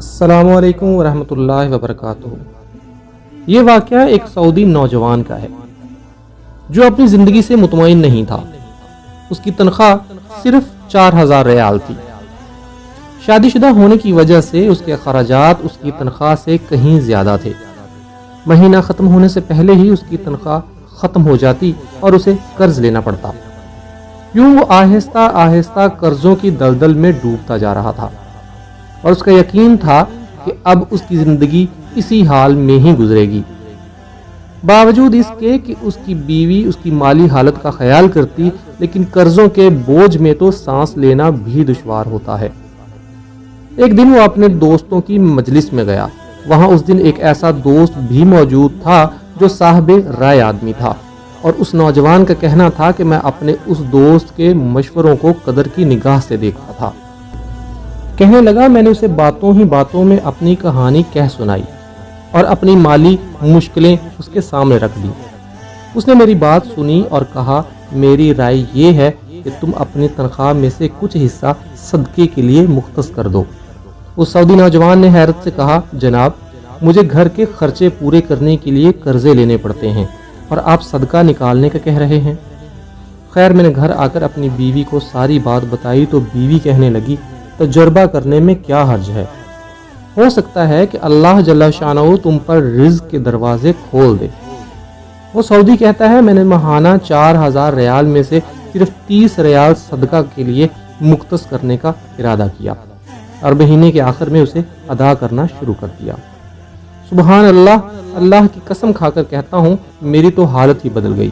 السلام علیکم ورحمۃ اللہ وبرکاتہ۔ یہ واقعہ ایک سعودی نوجوان کا ہے جو اپنی زندگی سے مطمئن نہیں تھا۔ اس کی تنخواہ صرف 4000 ریال تھی۔ شادی شدہ ہونے کی وجہ سے اس کے اخراجات اس کی تنخواہ سے کہیں زیادہ تھے۔ مہینہ ختم ہونے سے پہلے ہی اس کی تنخواہ ختم ہو جاتی اور اسے قرض لینا پڑتا۔ یوں وہ آہستہ آہستہ قرضوں کی دلدل میں ڈوبتا جا رہا تھا اور اس کا یقین تھا کہ اب اس کی زندگی اسی حال میں ہی گزرے گی۔ باوجود اس کے کہ اس کی بیوی اس کی مالی حالت کا خیال کرتی، لیکن قرضوں کے بوجھ میں تو سانس لینا بھی دشوار ہوتا ہے۔ ایک دن وہ اپنے دوستوں کی مجلس میں گیا۔ وہاں اس دن ایک ایسا دوست بھی موجود تھا جو صاحب رائے آدمی تھا، اور اس نوجوان کا کہنا تھا کہ میں اپنے اس دوست کے مشوروں کو قدر کی نگاہ سے دیکھتا تھا۔ کہنے لگا، میں نے اسے باتوں ہی باتوں میں اپنی کہانی کہہ سنائی اور اپنی مالی مشکلیں اس کے سامنے رکھ دی۔ اس نے میری بات سنی اور کہا، میری رائے یہ ہے کہ تم اپنی تنخواہ میں سے کچھ حصہ صدقے کے لیے مختص کر دو۔ اس سعودی نوجوان نے حیرت سے کہا، جناب، مجھے گھر کے خرچے پورے کرنے کے لیے قرضے لینے پڑتے ہیں اور آپ صدقہ نکالنے کا کہہ رہے ہیں۔ خیر، میں نے گھر آ کر اپنی بیوی کو ساری بات بتائی تو بیوی کہنے لگی، تجربہ کرنے میں کیا حرج ہے، ہو سکتا ہے کہ اللہ جل شانہ تم پر رزق کے دروازے کھول دے۔ وہ سعودی کہتا ہے، میں نے ماہانہ 4000 ریال میں سے صرف 30 ریال صدقہ کے لیے مختص کرنے کا ارادہ کیا اور مہینے کے آخر میں اسے ادا کرنا شروع کر دیا۔ سبحان اللہ، اللہ کی قسم کھا کر کہتا ہوں، میری تو حالت ہی بدل گئی۔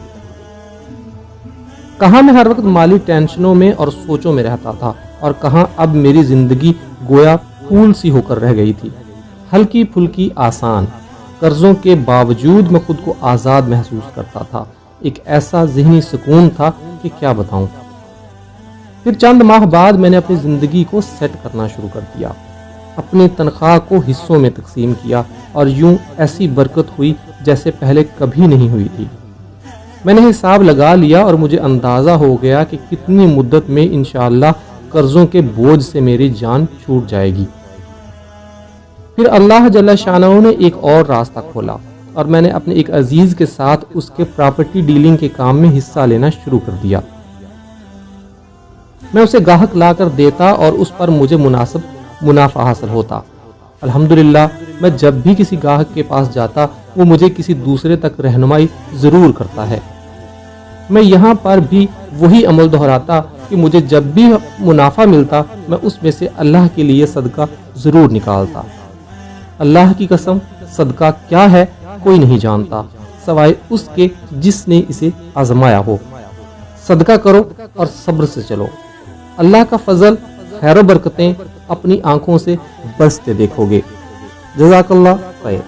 کہاں میں ہر وقت مالی ٹینشنوں میں اور سوچوں میں رہتا تھا، اور کہاں اب میری زندگی گویا پھول سی ہو کر رہ گئی تھی، ہلکی پھلکی آسان۔ قرضوں کے باوجود میں خود کو آزاد محسوس کرتا تھا۔ ایک ایسا ذہنی سکون تھا کہ کیا بتاؤں۔ پھر چند ماہ بعد میں نے اپنی زندگی کو سیٹ کرنا شروع کر دیا۔ اپنی تنخواہ کو حصوں میں تقسیم کیا اور یوں ایسی برکت ہوئی جیسے پہلے کبھی نہیں ہوئی تھی۔ میں نے حساب لگا لیا اور مجھے اندازہ ہو گیا کہ کتنی مدت میں انشاءاللہ قرضوں کے بوجھ سے میری جان چھوٹ جائے گی۔ پھر اللہ جل شانہ نے ایک اور راستہ کھولا اور میں نے اپنے ایک عزیز کے ساتھ اس کے پراپرٹی ڈیلنگ کے کام میں حصہ لینا شروع کر دیا۔ میں اسے گاہک لا کر دیتا اور اس پر مجھے مناسب منافع حاصل ہوتا۔ الحمدللہ، میں جب بھی کسی گاہک کے پاس جاتا وہ مجھے کسی دوسرے تک رہنمائی ضرور کرتا ہے۔ میں یہاں پر بھی وہی عمل دہراتا کہ مجھے جب بھی منافع ملتا میں اس میں سے اللہ کے لیے صدقہ ضرور نکالتا۔ اللہ کی قسم، صدقہ کیا ہے کوئی نہیں جانتا سوائے اس کے جس نے اسے آزمایا ہو۔ صدقہ کرو اور صبر سے چلو، اللہ کا فضل، خیر و برکتیں اپنی آنکھوں سے برستے دیکھو گے۔ جزاک اللہ خیر۔